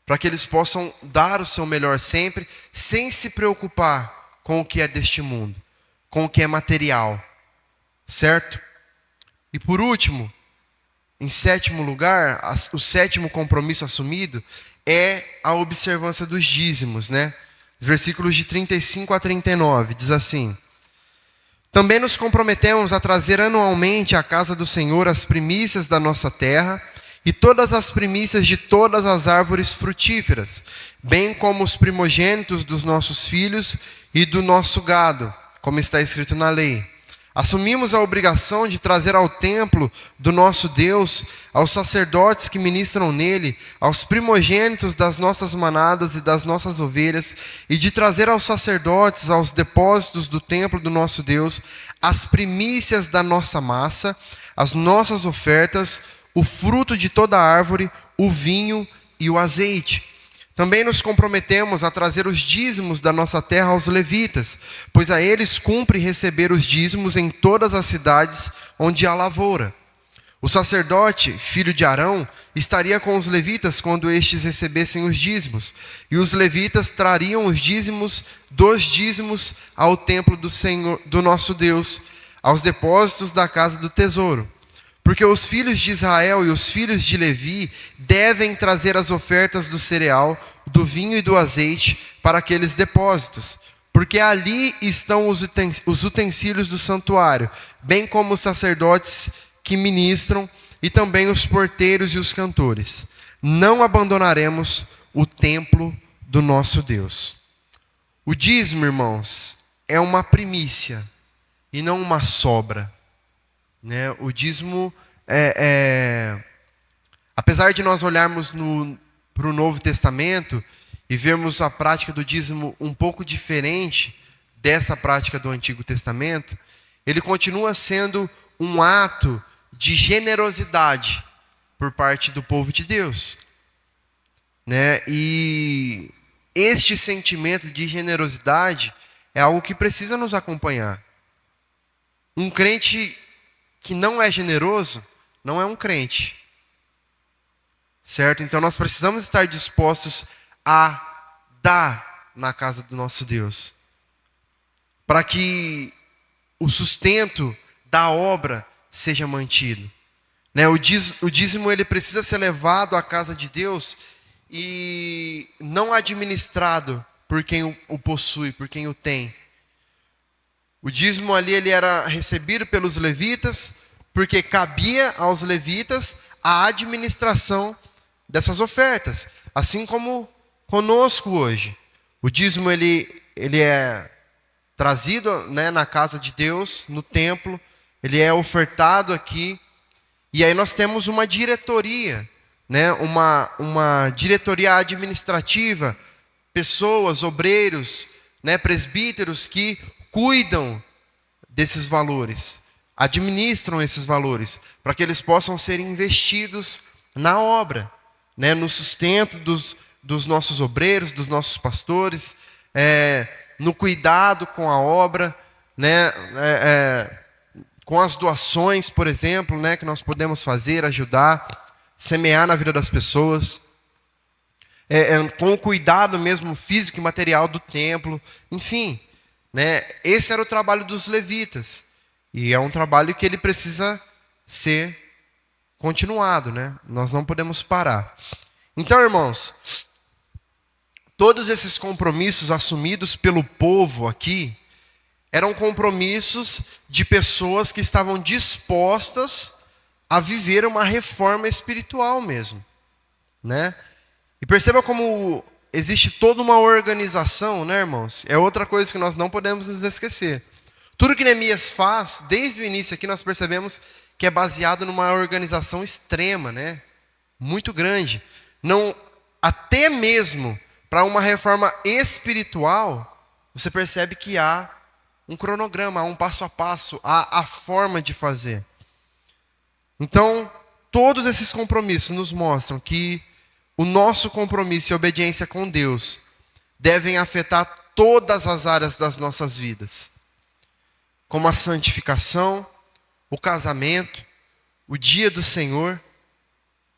S1: para que eles possam dar o seu melhor sempre, sem se preocupar com o que é deste mundo, com o que é material, certo? E por último, em sétimo lugar, o sétimo compromisso assumido é a observância dos dízimos, né? Os versículos de 35 a 39, diz assim: também nos comprometemos a trazer anualmente à casa do Senhor as primícias da nossa terra e todas as primícias de todas as árvores frutíferas, bem como os primogênitos dos nossos filhos e do nosso gado, como está escrito na lei, Assumimos a obrigação de trazer ao templo do nosso Deus, aos sacerdotes que ministram nele, aos primogênitos das nossas manadas e das nossas ovelhas, e de trazer aos sacerdotes, aos depósitos do templo do nosso Deus, as primícias da nossa massa, as nossas ofertas, o fruto de toda a árvore, o vinho e o azeite. Também nos comprometemos a trazer os dízimos da nossa terra aos levitas, pois a eles cumpre receber os dízimos em todas as cidades onde há lavoura. O sacerdote, filho de Arão, estaria com os levitas quando estes recebessem os dízimos, e os levitas trariam os dízimos dos dízimos ao templo do Senhor, do nosso Deus, aos depósitos da casa do tesouro. Porque os filhos de Israel e os filhos de Levi devem trazer as ofertas do cereal, do vinho e do azeite para aqueles depósitos, porque ali estão os utensílios do santuário, bem como os sacerdotes que ministram e também os porteiros e os cantores. Não abandonaremos o templo do nosso Deus. O dízimo, irmãos, é uma primícia e não uma sobra. Né? O dízimo, apesar de nós olharmos para o Novo Testamento e vermos a prática do dízimo um pouco diferente dessa prática do Antigo Testamento, ele continua sendo um ato de generosidade por parte do povo de Deus. Né? E este sentimento de generosidade é algo que precisa nos acompanhar. Um crente que não é generoso, não é um crente. Certo? Então nós precisamos estar dispostos a dar na casa do nosso Deus, para que o sustento da obra seja mantido. Né? O dízimo ele precisa ser levado à casa de Deus e não administrado por quem o possui, por quem o tem. O dízimo ali ele era recebido pelos levitas, porque cabia aos levitas a administração dessas ofertas. Assim como conosco hoje. O dízimo ele é trazido, né, na casa de Deus, no templo. Ele é ofertado aqui. E aí nós temos uma diretoria, né, uma diretoria administrativa, pessoas, obreiros, né, presbíteros que cuidam desses valores, administram esses valores, para que eles possam ser investidos na obra, né, no sustento dos nossos obreiros, dos nossos pastores, no cuidado com a obra, né, com as doações, por exemplo, né, que nós podemos fazer, ajudar, semear na vida das pessoas, com o cuidado mesmo físico e material do templo, enfim. Né? Esse era o trabalho dos levitas. E é um trabalho que ele precisa ser continuado. Né? Nós não podemos parar. Então, irmãos, todos esses compromissos assumidos pelo povo aqui eram compromissos de pessoas que estavam dispostas a viver uma reforma espiritual mesmo. Né? E perceba como existe toda uma organização, né, irmãos? É outra coisa que nós não podemos nos esquecer. Tudo que Neemias faz, desde o início aqui, nós percebemos que é baseado numa organização extrema, né? Muito grande. Não, até mesmo para uma reforma espiritual, você percebe que há um cronograma, há um passo a passo, há a forma de fazer. Então, todos esses compromissos nos mostram que o nosso compromisso e obediência com Deus devem afetar todas as áreas das nossas vidas, como a santificação, o casamento, o dia do Senhor,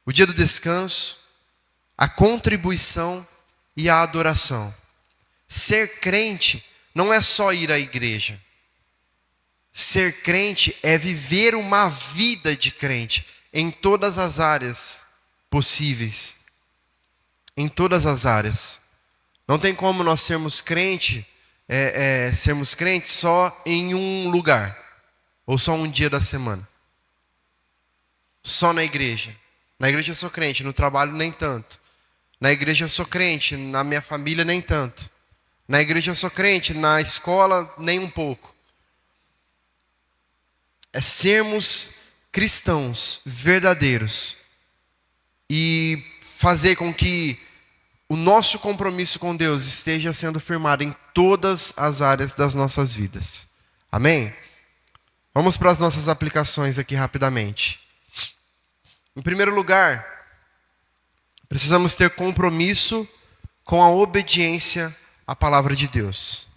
S1: o dia do descanso, a contribuição e a adoração. Ser crente não é só ir à igreja. Ser crente é viver uma vida de crente em todas as áreas possíveis. Em todas as áreas. Não tem como nós sermos crentes só em um lugar. Ou só um dia da semana. Só na igreja. Na igreja eu sou crente, no trabalho nem tanto. Na igreja eu sou crente, na minha família nem tanto. Na igreja eu sou crente, na escola nem um pouco. é sermos cristãos verdadeiros e fazer com que o nosso compromisso com Deus esteja sendo firmado em todas as áreas das nossas vidas. Amém? Vamos para as nossas aplicações aqui rapidamente. Em primeiro lugar, precisamos ter compromisso com a obediência à palavra de Deus.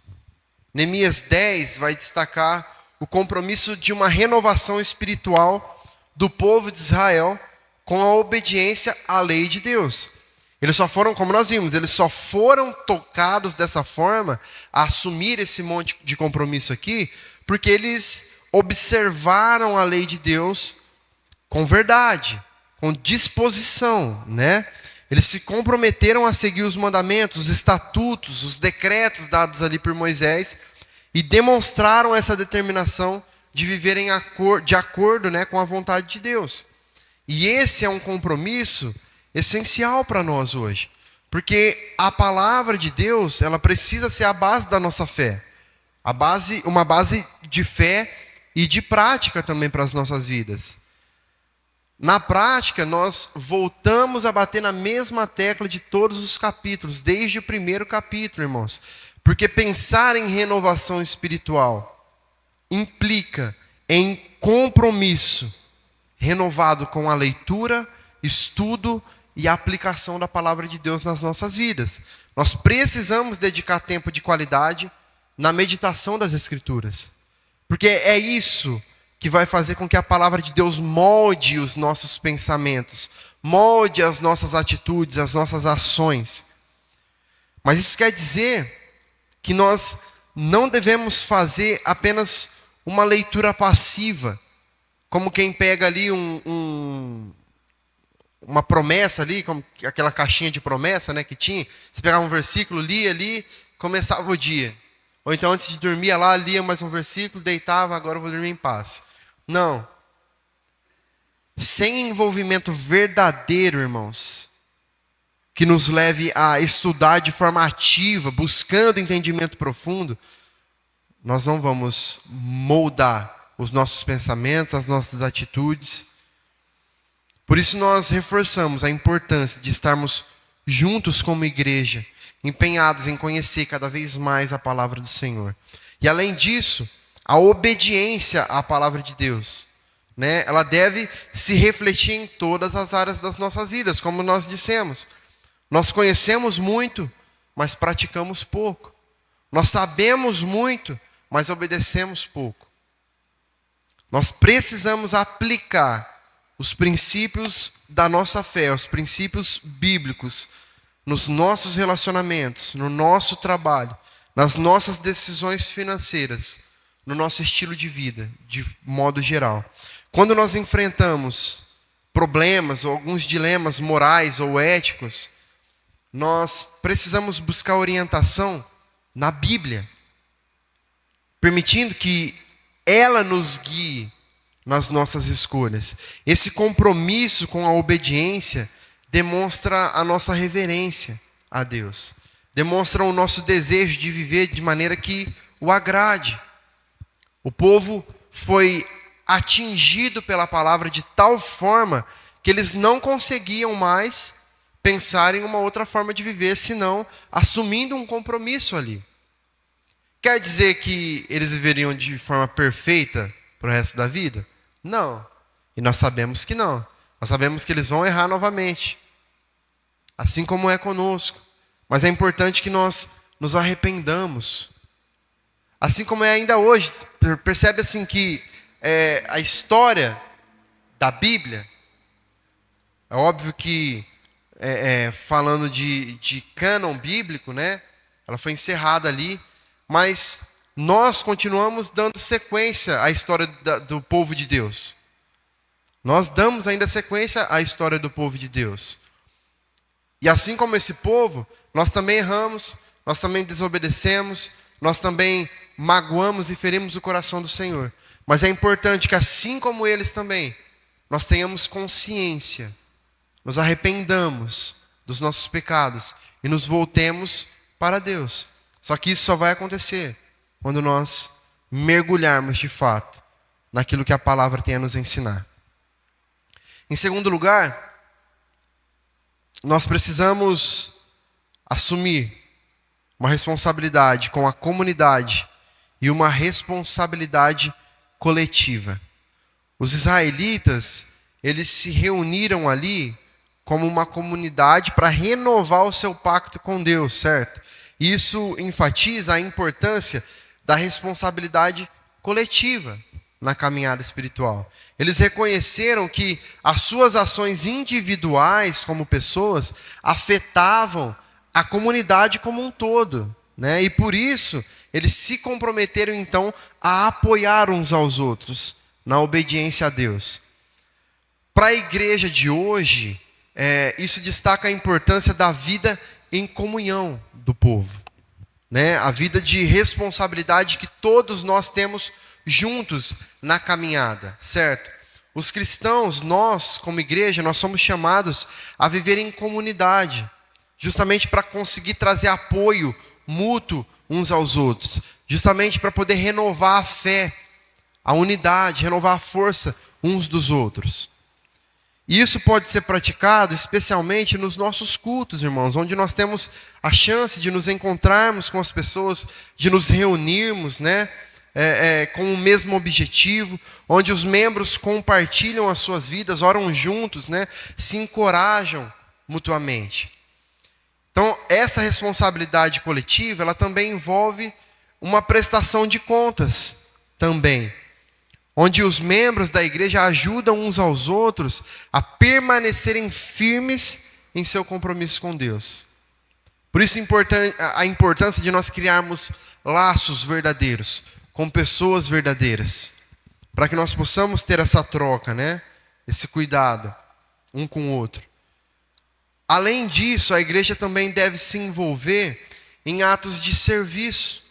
S1: Neemias 10 vai destacar o compromisso de uma renovação espiritual do povo de Israel com a obediência à lei de Deus. Eles só foram, como nós vimos, eles só foram tocados dessa forma a assumir esse monte de compromisso aqui, porque eles observaram a lei de Deus com verdade, com disposição, né? Eles se comprometeram a seguir os mandamentos, os estatutos, os decretos dados ali por Moisés e demonstraram essa determinação de viverem de acordo, né, com a vontade de Deus. E esse é um compromisso essencial para nós hoje, porque a palavra de Deus, ela precisa ser a base da nossa fé, uma base de fé e de prática também para as nossas vidas. Na prática, nós voltamos a bater na mesma tecla de todos os capítulos, desde o primeiro capítulo, irmãos. Porque pensar em renovação espiritual implica em compromisso renovado com a leitura, estudo e aplicação da palavra de Deus nas nossas vidas. Nós precisamos dedicar tempo de qualidade na meditação das Escrituras. Porque é isso que vai fazer com que a palavra de Deus molde os nossos pensamentos, molde as nossas atitudes, as nossas ações. Mas isso quer dizer que nós não devemos fazer apenas uma leitura passiva, como quem pega ali uma promessa ali, como aquela caixinha de promessa, né, que tinha. Você pegava um versículo, lia ali, começava o dia. Ou então antes de dormir, ia lá, lia mais um versículo, deitava, agora eu vou dormir em paz. Não. Sem envolvimento verdadeiro, irmãos, que nos leve a estudar de forma ativa, buscando entendimento profundo, nós não vamos moldar os nossos pensamentos, as nossas atitudes. Por isso nós reforçamos a importância de estarmos juntos como igreja, empenhados em conhecer cada vez mais a palavra do Senhor. E além disso, a obediência à palavra de Deus, né, ela deve se refletir em todas as áreas das nossas vidas, como nós dissemos. Nós conhecemos muito, mas praticamos pouco. Nós sabemos muito, mas obedecemos pouco. Nós precisamos aplicar os princípios da nossa fé, os princípios bíblicos, nos nossos relacionamentos, no nosso trabalho, nas nossas decisões financeiras, no nosso estilo de vida, de modo geral. Quando nós enfrentamos problemas ou alguns dilemas morais ou éticos, nós precisamos buscar orientação na Bíblia, permitindo que ela nos guie nas nossas escolhas. Esse compromisso com a obediência demonstra a nossa reverência a Deus, demonstra o nosso desejo de viver de maneira que o agrade. O povo foi atingido pela palavra de tal forma que eles não conseguiam mais pensar em uma outra forma de viver, senão assumindo um compromisso ali. Quer dizer que eles viveriam de forma perfeita para o resto da vida? Não. E nós sabemos que não. Nós sabemos que eles vão errar novamente. Assim como é conosco. Mas é importante que nós nos arrependamos. Assim como é ainda hoje. Percebe assim que a história da Bíblia, é óbvio que falando de cânon bíblico, né? Ela foi encerrada ali. Mas nós continuamos dando sequência à história do povo de Deus. Nós damos ainda sequência à história do povo de Deus. E assim como esse povo, nós também erramos, nós também desobedecemos, nós também magoamos e ferimos o coração do Senhor. Mas é importante que assim como eles também, nós tenhamos consciência, nos arrependamos dos nossos pecados e nos voltemos para Deus. Só que isso só vai acontecer quando nós mergulharmos de fato naquilo que a palavra tem a nos ensinar. Em segundo lugar, nós precisamos assumir uma responsabilidade com a comunidade e uma responsabilidade coletiva. Os israelitas, eles se reuniram ali como uma comunidade para renovar o seu pacto com Deus, certo? Isso enfatiza a importância da responsabilidade coletiva na caminhada espiritual. Eles reconheceram que as suas ações individuais como pessoas afetavam a comunidade como um todo, né? E por isso, eles se comprometeram então a apoiar uns aos outros na obediência a Deus. Para a igreja de hoje, isso destaca a importância da vida em comunhão do povo, né? A vida de responsabilidade que todos nós temos juntos na caminhada, certo? Os cristãos, nós como igreja, nós somos chamados a viver em comunidade, justamente para conseguir trazer apoio mútuo uns aos outros, justamente para poder renovar a fé, a unidade, renovar a força uns dos outros. E isso pode ser praticado especialmente nos nossos cultos, irmãos, onde nós temos a chance de nos encontrarmos com as pessoas, de nos reunirmos, né, com o mesmo objetivo, onde os membros compartilham as suas vidas, oram juntos, né, se encorajam mutuamente. Então, essa responsabilidade coletiva, ela também envolve uma prestação de contas também, onde os membros da igreja ajudam uns aos outros a permanecerem firmes em seu compromisso com Deus. Por isso a importância de nós criarmos laços verdadeiros, com pessoas verdadeiras, para que nós possamos ter essa troca, né? Esse cuidado um com o outro. Além disso, a igreja também deve se envolver em atos de serviço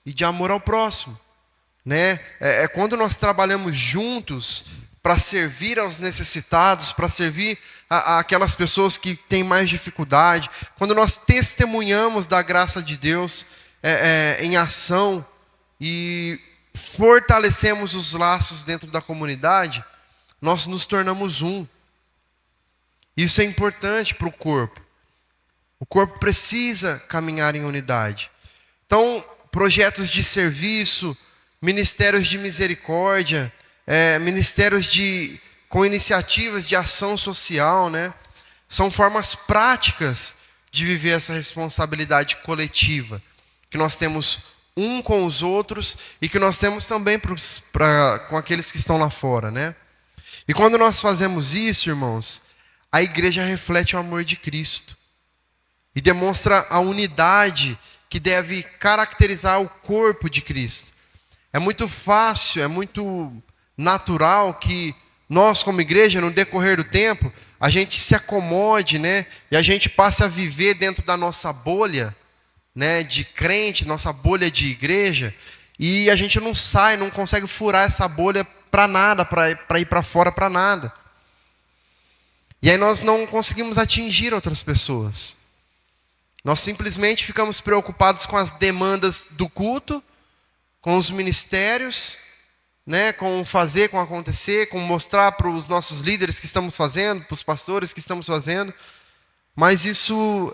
S1: e de amor ao próximo, né? Quando nós trabalhamos juntos para servir aos necessitados, para servir aquelas pessoas que têm mais dificuldade, quando nós testemunhamos da graça de Deus em ação e fortalecemos os laços dentro da comunidade, nós nos tornamos um. Isso é importante para o corpo. O corpo precisa caminhar em unidade. Então, projetos de serviço, ministérios de misericórdia, ministérios com iniciativas de ação social, né? São formas práticas de viver essa responsabilidade coletiva, que nós temos um com os outros e que nós temos também com aqueles que estão lá fora, né? E quando nós fazemos isso, irmãos, a igreja reflete o amor de Cristo e demonstra a unidade que deve caracterizar o corpo de Cristo. É muito fácil, é muito natural que nós, como igreja, no decorrer do tempo, a gente se acomode, né? E a gente passe a viver dentro da nossa bolha, né, de crente, nossa bolha de igreja, e a gente não sai, não consegue furar essa bolha para nada, para ir para fora para nada. E aí nós não conseguimos atingir outras pessoas. Nós simplesmente ficamos preocupados com as demandas do culto, com os ministérios, né, com fazer, com acontecer, com mostrar para os nossos líderes que estamos fazendo, para os pastores que estamos fazendo. Mas isso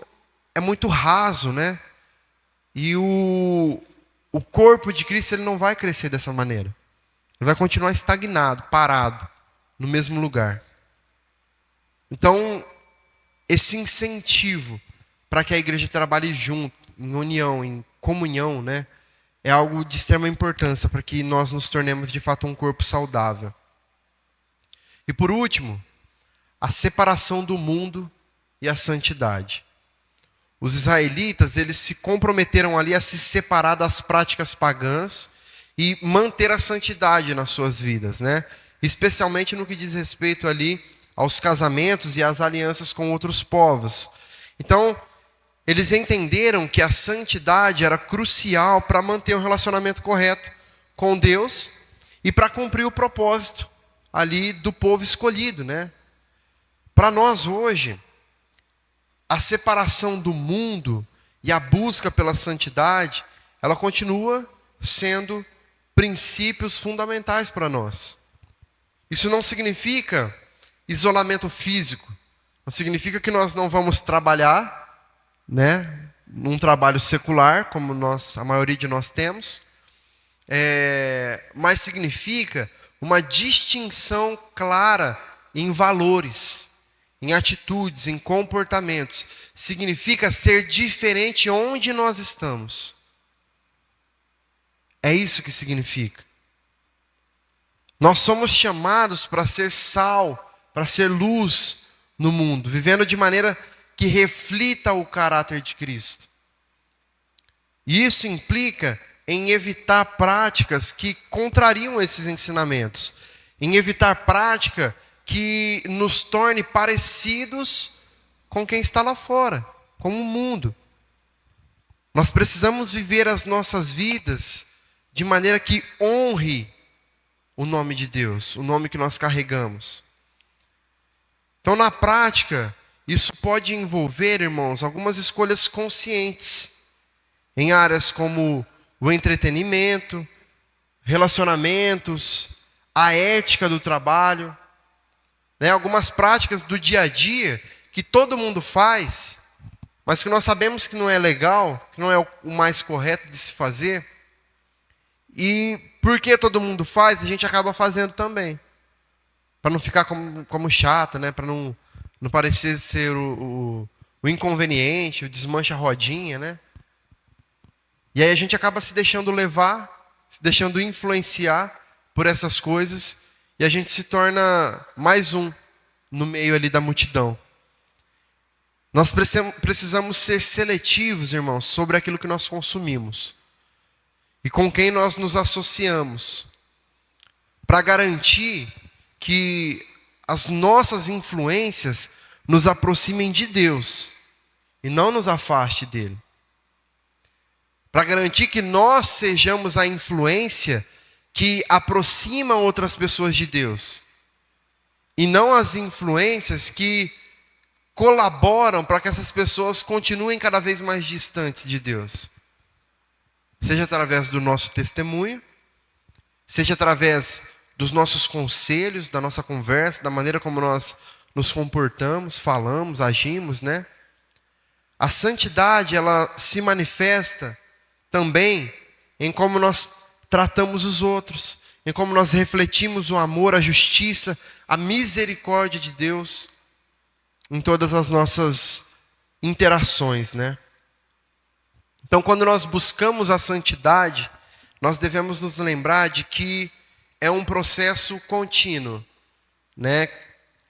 S1: é muito raso, né? E o corpo de Cristo, ele não vai crescer dessa maneira. Ele vai continuar estagnado, parado, no mesmo lugar. Então, esse incentivo para que a igreja trabalhe junto, em união, em comunhão, né, é algo de extrema importância para que nós nos tornemos de fato um corpo saudável. E por último, a separação do mundo e a santidade. Os israelitas, eles se comprometeram ali a se separar das práticas pagãs e manter a santidade nas suas vidas, né? Especialmente no que diz respeito ali aos casamentos e às alianças com outros povos. Então, eles entenderam que a santidade era crucial para manter um relacionamento correto com Deus e para cumprir o propósito ali do povo escolhido, né? Para nós hoje, a separação do mundo e a busca pela santidade, ela continua sendo princípios fundamentais para nós. Isso não significa isolamento físico. Não significa que nós não vamos trabalhar, né, num trabalho secular, como a maioria de nós temos. Mas significa uma distinção clara em valores, em atitudes, em comportamentos. Significa ser diferente onde nós estamos. É isso que significa. Nós somos chamados para ser sal, para ser luz no mundo, vivendo de maneira que reflita o caráter de Cristo. E isso implica em evitar práticas que contrariam esses ensinamentos, em evitar prática que nos torne parecidos com quem está lá fora, com o mundo. Nós precisamos viver as nossas vidas de maneira que honre o nome de Deus, o nome que nós carregamos. Então, na prática, isso pode envolver, irmãos, algumas escolhas conscientes em áreas como o entretenimento, relacionamentos, a ética do trabalho, né? Algumas práticas do dia a dia que todo mundo faz, mas que nós sabemos que não é legal, que não é o mais correto de se fazer. E porque todo mundo faz, a gente acaba fazendo também. Para não ficar como chato, né? Para não parecer ser o inconveniente, o desmancha a rodinha, né? E aí a gente acaba se deixando levar, se deixando influenciar por essas coisas, e a gente se torna mais um no meio ali da multidão. Nós precisamos ser seletivos, irmãos, sobre aquilo que nós consumimos e com quem nós nos associamos, para garantir que as nossas influências nos aproximem de Deus e não nos afaste dele. Para garantir que nós sejamos a influência que aproxima outras pessoas de Deus. E não as influências que colaboram para que essas pessoas continuem cada vez mais distantes de Deus. Seja através do nosso testemunho, seja através dos nossos conselhos, da nossa conversa, da maneira como nós nos comportamos, falamos, agimos, né? A santidade, ela se manifesta também em como nós tratamos os outros, em como nós refletimos o amor, a justiça, a misericórdia de Deus em todas as nossas interações, né? Então, quando nós buscamos a santidade, nós devemos nos lembrar de que é um processo contínuo, né?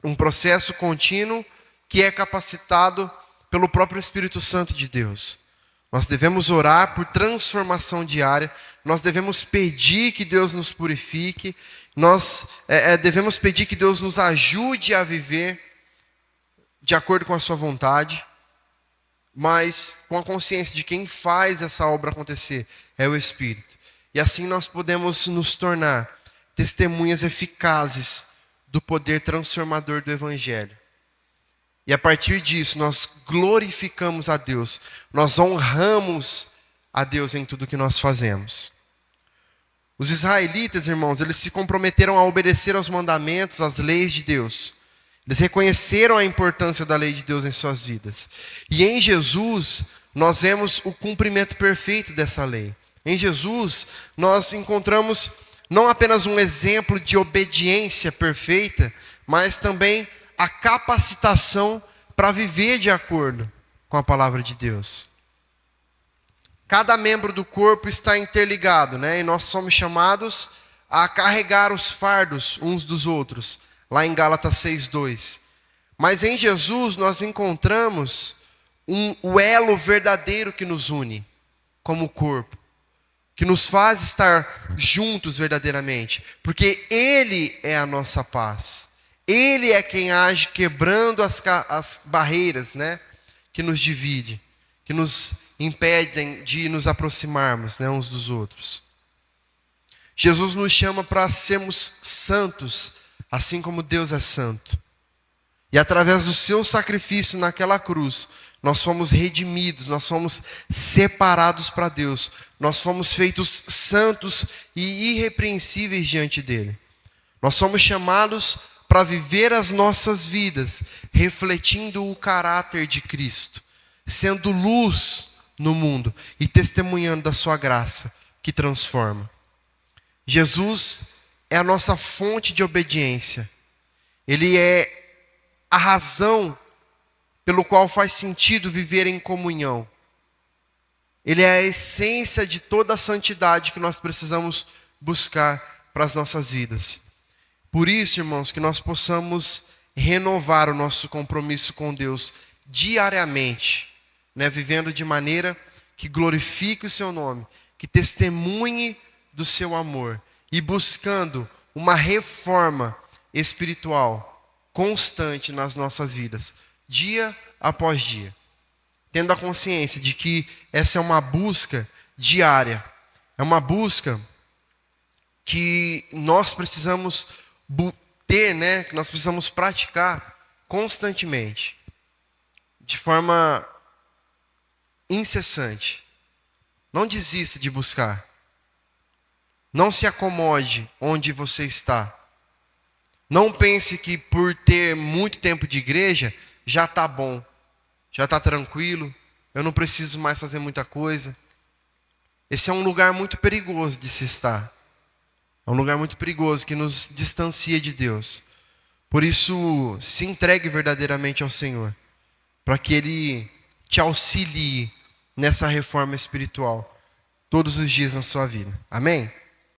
S1: Um processo contínuo que é capacitado pelo próprio Espírito Santo de Deus. Nós devemos orar por transformação diária, nós devemos pedir que Deus nos purifique, nós devemos pedir que Deus nos ajude a viver de acordo com a sua vontade, mas com a consciência de quem faz essa obra acontecer é o Espírito. E assim nós podemos nos tornar testemunhas eficazes do poder transformador do Evangelho. E a partir disso, nós glorificamos a Deus. Nós honramos a Deus em tudo que nós fazemos. Os israelitas, irmãos, eles se comprometeram a obedecer aos mandamentos, às leis de Deus. Eles reconheceram a importância da lei de Deus em suas vidas. E em Jesus, nós vemos o cumprimento perfeito dessa lei. Em Jesus, nós encontramos não apenas um exemplo de obediência perfeita, mas também a capacitação para viver de acordo com a palavra de Deus. Cada membro do corpo está interligado, né? E nós somos chamados a carregar os fardos uns dos outros, lá em Gálatas 6:2. Mas em Jesus nós encontramos o elo verdadeiro que nos une como corpo, que nos faz estar juntos verdadeiramente, porque Ele é a nossa paz. Ele é quem age quebrando as barreiras, né, que nos dividem, que nos impedem de nos aproximarmos, né, uns dos outros. Jesus nos chama para sermos santos, assim como Deus é santo. E através do seu sacrifício naquela cruz, nós fomos redimidos, nós fomos separados para Deus, nós fomos feitos santos e irrepreensíveis diante dele. Nós somos chamados para viver as nossas vidas refletindo o caráter de Cristo, sendo luz no mundo e testemunhando da sua graça que transforma. Jesus é a nossa fonte de obediência. Ele é a razão pelo qual faz sentido viver em comunhão. Ele é a essência de toda a santidade que nós precisamos buscar para as nossas vidas. Por isso, irmãos, que nós possamos renovar o nosso compromisso com Deus diariamente, vivendo de maneira que glorifique o seu nome, que testemunhe do seu amor e buscando uma reforma espiritual constante nas nossas vidas, dia após dia. Tendo a consciência de que essa é uma busca diária, é uma busca que nós precisamos ter, que nós precisamos praticar constantemente, de forma incessante. Não desista de buscar. Não se acomode onde você está. Não pense que por ter muito tempo de igreja, já está bom, já está tranquilo, eu não preciso mais fazer muita coisa. Esse é um lugar muito perigoso de se estar. É um lugar muito perigoso que nos distancia de Deus. Por isso, se entregue verdadeiramente ao Senhor, para que Ele te auxilie nessa reforma espiritual todos os dias na sua vida. Amém?